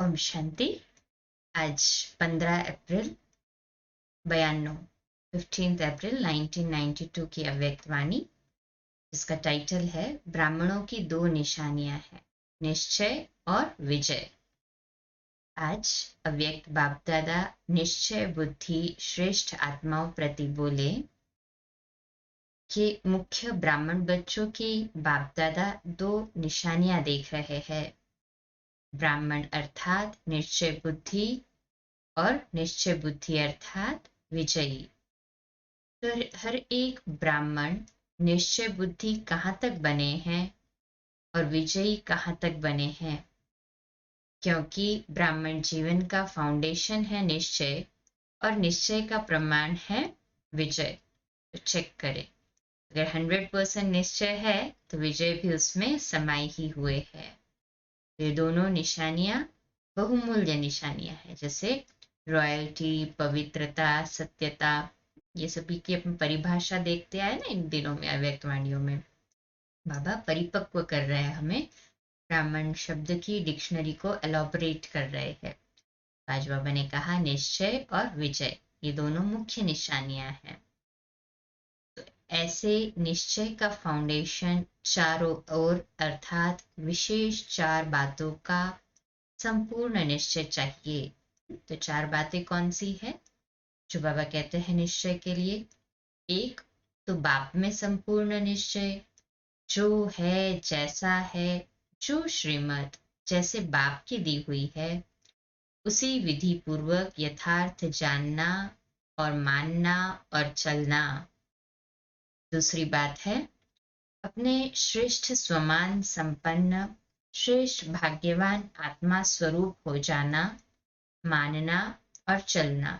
ओम शांति। आज 15 अप्रैल 92 15 अप्रैल 1992 की अव्यक्त वाणी, जिसका टाइटल है ब्राह्मणों की दो निशानियां हैं, निश्चय और विजय। आज अव्यक्त बाप दादा निश्चय बुद्धि श्रेष्ठ आत्माओं प्रति बोले कि मुख्य ब्राह्मण बच्चों की बाप दादा दो निशानियां देख रहे हैं। ब्राह्मण अर्थात निश्चय बुद्धि और निश्चय बुद्धि अर्थात विजयी। तो हर एक ब्राह्मण निश्चय बुद्धि कहाँ तक बने हैं और विजयी कहाँ तक बने हैं, क्योंकि ब्राह्मण जीवन का फाउंडेशन है निश्चय और निश्चय का प्रमाण है विजय। तो चेक करें, अगर 100% निश्चय है तो विजय भी उसमें समाये ही हुए है। ये दोनों निशानियां बहुमूल्य निशानियां हैं, जैसे रॉयल्टी, पवित्रता, सत्यता, ये सभी की अपनी परिभाषा देखते आए ना इन दिनों में अव्यक्त वाणियों में। बाबा परिपक्व कर रहे हैं हमें, ब्राह्मण शब्द की डिक्शनरी को एलॉबरेट कर रहे हैं। आज बाबा ने कहा निश्चय और विजय ये दोनों मुख्य निशानियां हैं। तो ऐसे निश्चय का फाउंडेशन चारों ओर अर्थात विशेष चार बातों का संपूर्ण निश्चय चाहिए। तो चार बातें कौन सी है जो बाबा कहते हैं निश्चय के लिए? एक तो बाप में संपूर्ण निश्चय, जो है जैसा है, जो श्रीमत जैसे बाप की दी हुई है उसी विधि पूर्वक यथार्थ जानना और मानना और चलना। दूसरी बात है अपने श्रेष्ठ स्वमान संपन्न श्रेष्ठ भाग्यवान आत्मा स्वरूप हो जाना, मानना और चलना।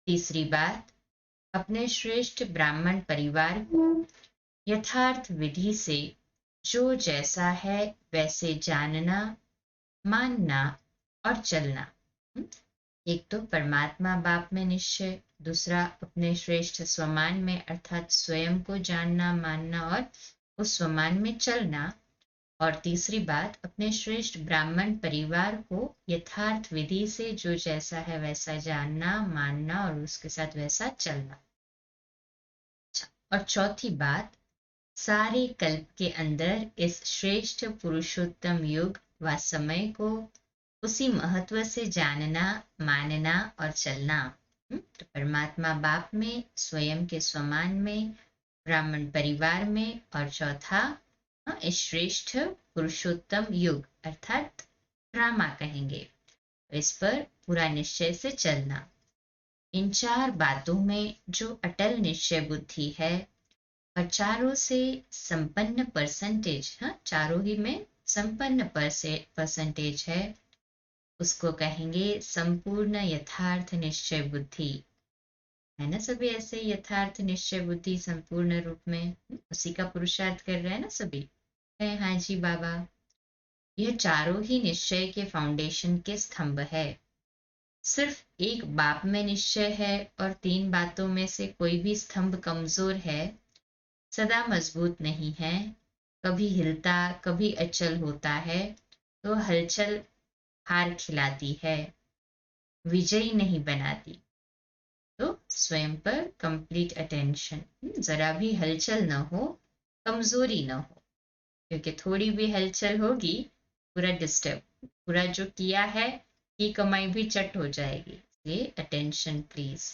तीसरी बात अपने श्रेष्ठ ब्राह्मण परिवार को यथार्थ विधि से जो जैसा है वैसे जानना, मानना और चलना। एक तो परमात्मा बाप में निश्चय, दूसरा अपने श्रेष्ठ स्वमान में अर्थात स्वयं को जानना, मानना और उस स्वमान में चलना, और तीसरी बात अपने श्रेष्ठ ब्राह्मण परिवार को यथार्थ विधि से जो जैसा है वैसा जानना, मानना और उसके साथ वैसा चलना। और चौथी बात सारे कल्प के अंदर इस श्रेष्ठ पुरुषोत्तम युग व समय को उसी महत्व से जानना, मानना और चलना। तो परमात्मा बाप में, स्वयं के स्वमान में, ब्राह्मण परिवार में, और चौथा इस श्रेष्ठ पुरुषोत्तम युग अर्थात ड्रामा कहेंगे, इस पर पूरा निश्चय से चलना। इन चार बातों में जो अटल निश्चय बुद्धि है और चारों से संपन्न परसेंटेज, चारों ही में संपन्न परसेंटेज है, उसको कहेंगे संपूर्ण यथार्थ निश्चय बुद्धि। है ना सभी ऐसे यथार्थ निश्चय बुद्धि संपूर्ण रूप में उसी का पुरुषार्थ कर रहे हैं ना सभी? है हाँ जी बाबा। यह चारों ही निश्चय के फाउंडेशन के स्तंभ है। सिर्फ एक बाप में निश्चय है और तीन बातों में से कोई भी स्तंभ कमजोर है, सदा मजबूत नहीं है, कभी हिलता कभी अचल होता है, तो हलचल हार खिलाती है, विजयी नहीं बनाती। तो स्वयं पर कंप्लीट अटेंशन, जरा भी हलचल न हो, कमजोरी न हो, क्योंकि थोड़ी भी हलचल होगी पूरा डिस्टर्ब, पूरा जो किया है की कमाई भी चट हो जाएगी। ये अटेंशन प्लीज।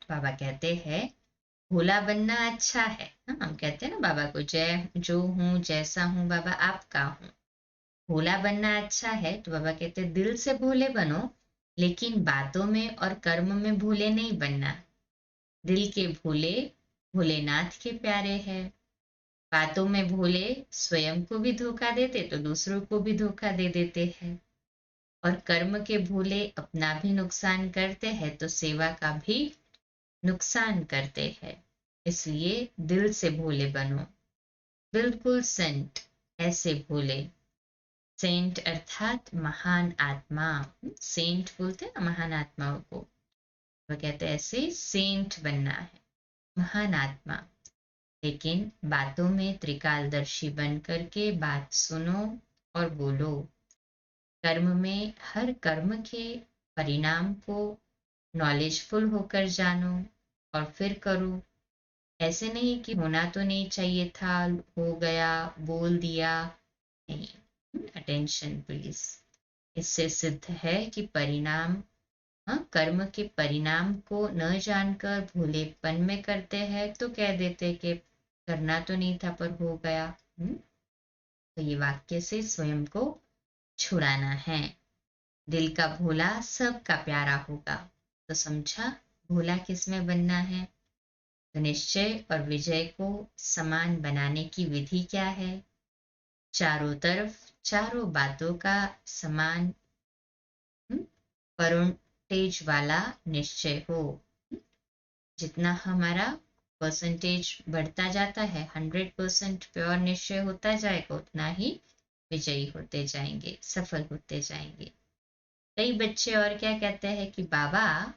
बाबा कहते हैं भोला बनना अच्छा है। हम कहते हैं ना बाबा को, जय जो हूँ जैसा हूँ बाबा आपका हूँ। भोला बनना अच्छा है तो बाबा कहते हैं दिल से भोले बनो, लेकिन बातों में और कर्म में भोले नहीं बनना। दिल के भोले भोलेनाथ के प्यारे हैं, बातों में भोले स्वयं को भी धोखा देते तो दूसरों को भी धोखा दे देते हैं, और कर्म के भोले अपना भी नुकसान करते हैं तो सेवा का भी नुकसान करते हैं। इसलिए दिल से भोले बनो, बिल्कुल सेंट ऐसे भोले। सेंट अर्थात महान आत्मा, सेंट बोलते हैं ना महान आत्माओं को, वो कहते हैं ऐसे सेंट बनना है, महान आत्मा। लेकिन बातों में त्रिकालदर्शी बन करके बात सुनो और बोलो। कर्म में हर कर्म के परिणाम को नॉलेजफुल होकर जानो और फिर करो। ऐसे नहीं कि होना तो नहीं चाहिए था, हो गया, बोल दिया, नहीं। Attention please. इससे सिद्ध है कि परिणाम, हाँ, कर्म के परिणाम को न जानकर भोलेपन में करते हैं तो कह देते कि करना तो नहीं था पर हो गया। तो ये वाक्य से स्वयं को छुड़ाना है। दिल का भोला सबका प्यारा होगा। तो समझा भोला किसमें बनना है। तो निश्चय और विजय को समान बनाने की विधि क्या है। चारों तरफ चारों बातों का समान परसेंटेज वाला निश्चय हो। जितना हमारा परसेंटेज बढ़ता जाता है, 100% प्योर निश्चय होता जाएगा, उतना ही विजयी होते जाएंगे, सफल होते जाएंगे। कई बच्चे और क्या कहते हैं कि बाबा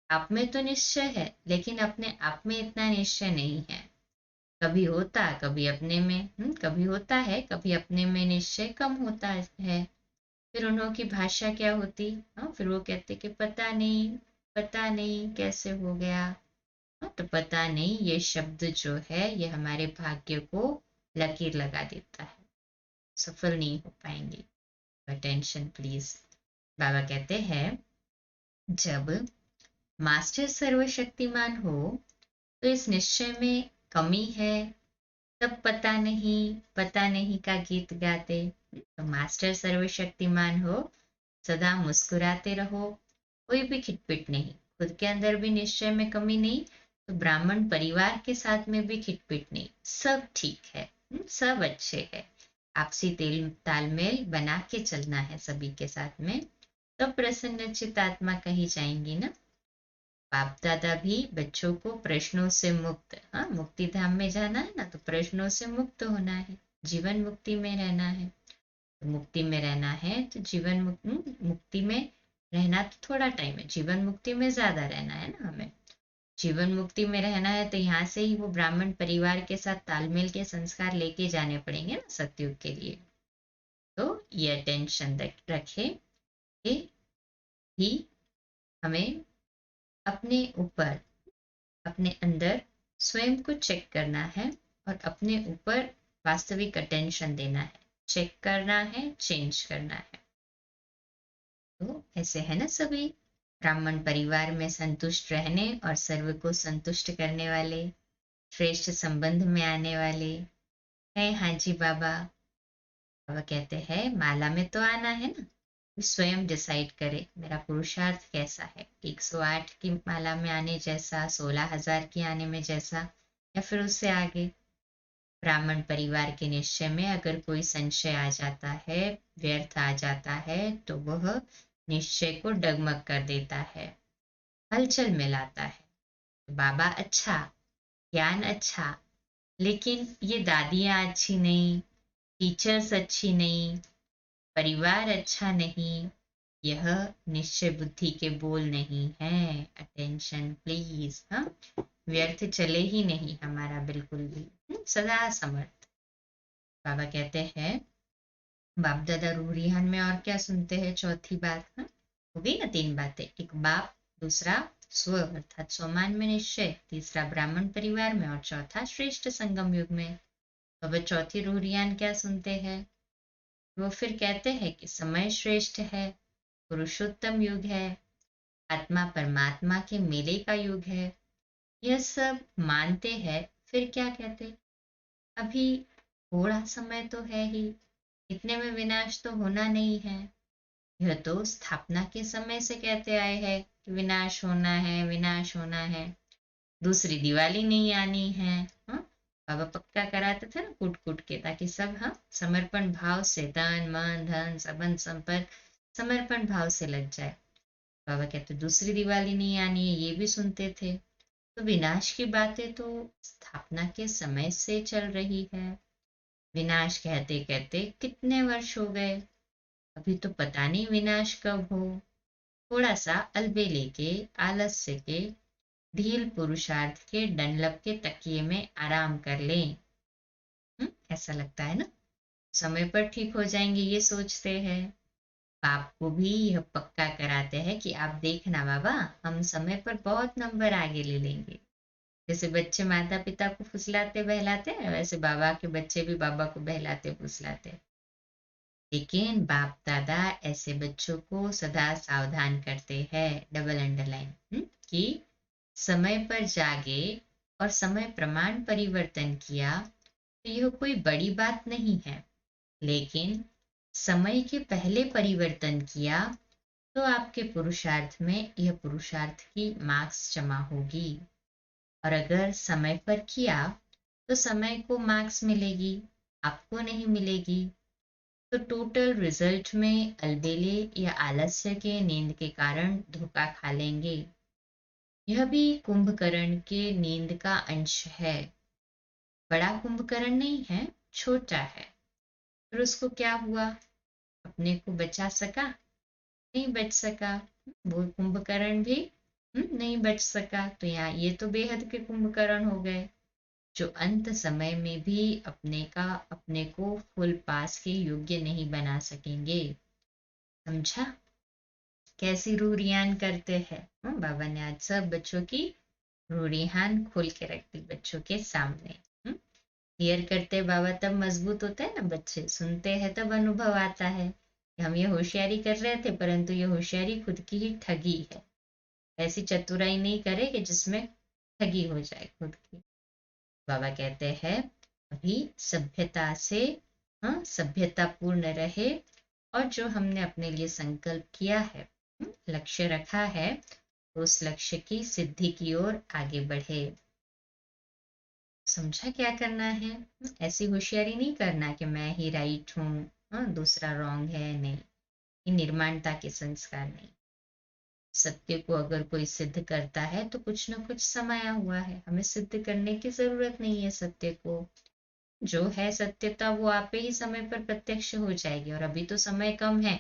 आप में तो निश्चय है लेकिन अपने आप में इतना निश्चय नहीं है। कभी होता कभी अपने में, कभी होता है कभी अपने में निश्चय कम होता है। फिर उन्हों की भाषा क्या होती, हाँ, फिर वो कहते कि पता नहीं कैसे हो गया। हाँ, तो पता नहीं ये शब्द जो है ये हमारे भाग्य को लकीर लगा देता है, सफल नहीं हो पाएंगे। Attention please. बाबा कहते हैं जब मास्टर सर्वशक्तिमान हो तो इस निश्चय में कमी है, तब पता नहीं का गीत गाते। तो मास्टर सर्वशक्तिमान हो, सदा मुस्कुराते रहो, कोई भी खिटपिट नहीं, खुद के अंदर भी निश्चय में कमी नहीं, तो ब्राह्मण परिवार के साथ में भी खिटपिट नहीं, सब ठीक है, सब अच्छे है। आपसी तेल तालमेल बना के चलना है सभी के साथ में, तब प्रसन्नचित आत्मा कही जाएंगी ना। बाप दादा भी बच्चों को प्रश्नों से मुक्त, हाँ, मुक्ति धाम में जाना है ना, तो प्रश्नों से मुक्त होना है, जीवन मुक्ति में रहना है। तो मुक्ति में रहना है तो मुक्ति में रहना तो थोड़ा टाइम है, जीवन मुक्ति में ज्यादा रहना है ना हमें। जीवन मुक्ति में रहना है तो यहाँ से ही वो ब्राह्मण परिवार के साथ तालमेल के संस्कार लेके जाने पड़ेंगे ना सतयुग के लिए। तो ये अटेंशन रखे कि ही हमें अपने ऊपर, अपने अंदर स्वयं को चेक करना है और अपने ऊपर वास्तविक अटेंशन देना है, चेक करना है, चेंज करना है। तो ऐसे है ना सभी ब्राह्मण परिवार में संतुष्ट रहने और सर्व को संतुष्ट करने वाले, श्रेष्ठ संबंध में आने वाले हैं। हाँ जी बाबा। बाबा कहते हैं माला में तो आना है ना, स्वयं डिसाइड करे मेरा पुरुषार्थ कैसा है, 108 की माला में आने जैसा, 16,000 की आने में जैसा, या फिर उससे आगे। ब्राह्मण परिवार के निश्चय में अगर कोई संशय आ जाता है, व्यर्थ आ जाता है, तो वह निश्चय को डगमग कर देता है, हलचल में लाता है। तो बाबा अच्छा, ज्ञान अच्छा, लेकिन ये दादियाँ अच्छी नहीं, टीचर्स अच्छी नहीं, परिवार अच्छा नहीं, यह निश्चय बुद्धि के बोल नहीं है। Attention please. हाँ, व्यर्थ चले ही नहीं हमारा बिल्कुल भी, सदा समर्थ। बाबा कहते हैं बाप दादा रूरिहान में और क्या सुनते हैं, चौथी बात। हाँ, हो गई ना 3 बातें, एक बाप, दूसरा स्व अर्थात स्वमान में निश्चय, तीसरा ब्राह्मण परिवार में और चौथा श्रेष्ठ संगम युग में। तो वह चौथी रूरियान क्या सुनते हैं, वो फिर कहते हैं कि समय श्रेष्ठ है, पुरुषोत्तम युग है, आत्मा परमात्मा के मेले का युग है। यह सब मानते हैं, फिर क्या कहते, अभी थोड़ा समय तो है ही, इतने में विनाश तो होना नहीं है। यह तो स्थापना के समय से कहते आए हैं कि विनाश होना है, विनाश होना है, दूसरी दिवाली नहीं आनी है। हाँ, बाबा पक्का कराते थे ना कूट कूट के, ताकि सब, हाँ, समर्पण भाव से, तन मन धन संबंध संपर्क समर्पण भाव से लग जाए। बाबा कहते दूसरी दिवाली नहीं आनी है, ये भी सुनते थे। तो विनाश की बातें तो स्थापना के समय से चल रही है। विनाश कहते कहते कितने वर्ष हो गए, अभी तो पता नहीं विनाश कब हो। थोड़ा सा अलबेले के, आलस्य के, ढील पुरुषार्थ के डनलप के तकिए में आराम कर लें। ऐसा लगता है ना, समय पर ठीक हो जाएंगे ये सोचते हैं। बाप को भी यह पक्का कराते हैं कि आप देखना बाबा, हम समय पर बहुत नंबर आगे ले लेंगे। जैसे बच्चे माता पिता को फुसलाते बहलाते हैं, वैसे बाबा के बच्चे भी बाबा को बहलाते फुसलाते हैं। लेकिन बाप दादा ऐसे बच्चों को सदा सावधान करते हैं, डबल अंडरलाइन, कि समय पर जागे और समय प्रमाण परिवर्तन किया तो यह कोई बड़ी बात नहीं है, लेकिन समय के पहले परिवर्तन किया तो आपके पुरुषार्थ में यह पुरुषार्थ की मार्क्स जमा होगी, और अगर समय पर किया तो समय को मार्क्स मिलेगी, आपको नहीं मिलेगी। तो टोटल रिजल्ट में अलबेले या आलस्य के नींद के कारण धोखा खा लेंगे। यह भी कुंभकर्ण के नींद का अंश है, बड़ा कुंभकर्ण नहीं है, छोटा है। फिर उसको क्या हुआ, अपने को बचा सका? नहीं बच सका। वो कुंभकर्ण भी नहीं बच सका। तो यहाँ ये तो बेहद के कुंभकर्ण हो गए, जो अंत समय में भी अपने को फुल पास के योग्य नहीं बना सकेंगे। समझा कैसी रूरियान करते हैं? बाबा ने आज सब बच्चों की रूरियान खोल के रख दी बच्चों के सामने। क्लियर करते बाबा तब मजबूत होते हैं ना बच्चे, सुनते हैं तब अनुभव आता है कि हम ये होशियारी कर रहे थे, परंतु ये होशियारी खुद की ही ठगी है। ऐसी चतुराई नहीं करे कि जिसमें ठगी हो जाए खुद की। बाबा कहते हैं अभी सभ्यता से, सभ्यता पूर्ण रहे, और जो हमने अपने लिए संकल्प किया है, लक्ष्य रखा है, उस लक्ष्य की सिद्धि की ओर आगे बढ़े। समझा क्या करना है? ऐसी होशियारी नहीं करना कि मैं ही राइट हूँ, दूसरा रॉन्ग है, नहीं। ये निर्माणता के संस्कार नहीं। सत्य को अगर कोई सिद्ध करता है तो कुछ ना कुछ समाया हुआ है, हमें सिद्ध करने की जरूरत नहीं है सत्य को। जो है सत्यता वो आप ही समय पर प्रत्यक्ष हो जाएगी, और अभी तो समय कम है,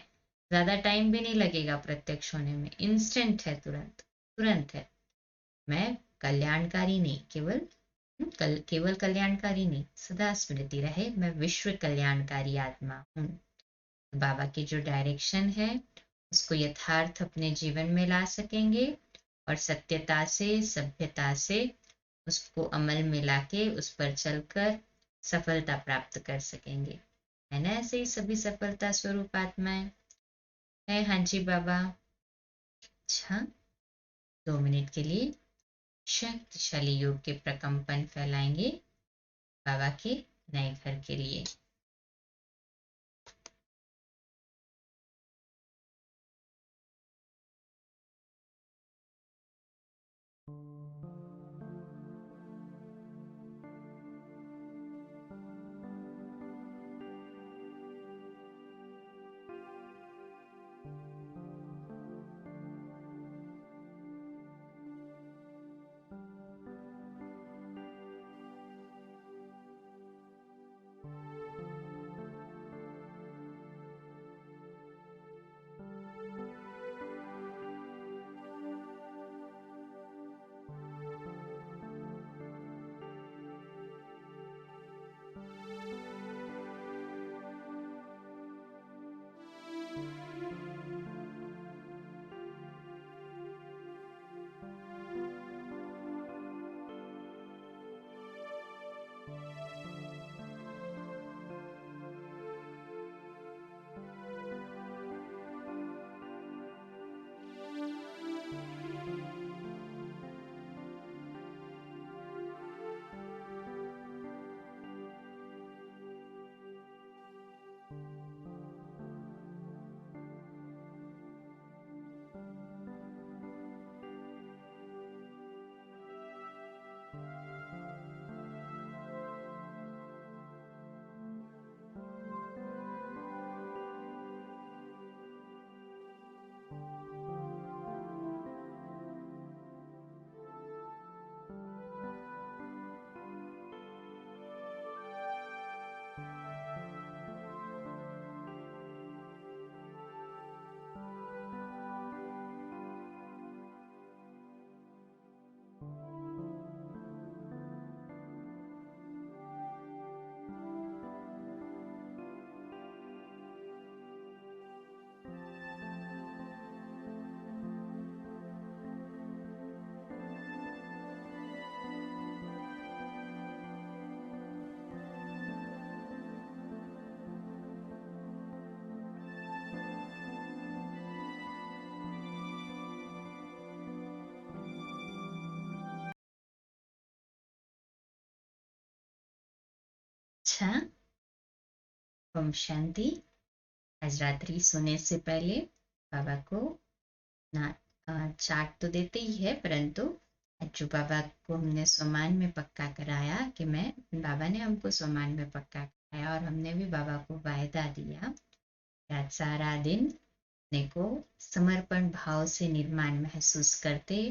ज्यादा टाइम भी नहीं लगेगा प्रत्यक्ष होने में, इंस्टेंट है, तुरंत तुरंत है। मैं कल्याणकारी नहीं, केवल कल्याणकारी नहीं, सदा स्मृति रहे मैं विश्व कल्याणकारी आत्मा हूँ। बाबा की जो डायरेक्शन है उसको यथार्थ अपने जीवन में ला सकेंगे, और सत्यता से, सभ्यता से उसको अमल में लाके उस पर चलकर सफलता प्राप्त कर सकेंगे। है ना? ऐसे ही सभी सफलता स्वरूप आत्माएं है। हाँ जी बाबा। अच्छा, 2 मिनट के लिए शक्तिशाली योग के प्रकंपन फैलाएंगे बाबा के नए घर के लिए। अच्छा, ओम शांति। आज रात्रि सोने से पहले बाबा को ना चार्ट तो देते ही है, परंतु जो बाबा को हमने स्वमान में पक्का कराया कि मैं बाबा ने हमको स्वमान में पक्का कराया और हमने भी बाबा को वायदा दिया कि आज सारा दिन अपने को समर्पण भाव से निर्माण महसूस करते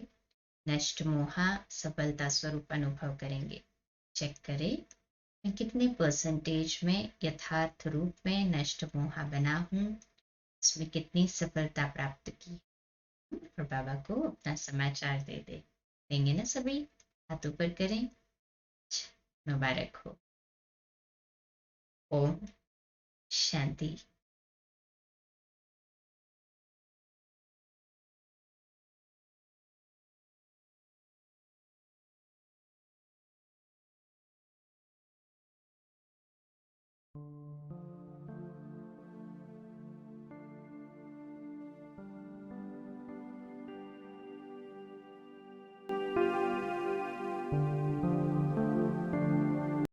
नष्ट मोहा सफलता स्वरूप अनुभव करेंगे। चेक करें मैं कितने परसेंटेज में यथार्थ रूप में नष्ट मोहा बना हूँ, इसमें कितनी सफलता प्राप्त की और बाबा को अपना समाचार देंगे ना सभी। हाथ ऊपर करें। मुबारक हो। ओम शांति।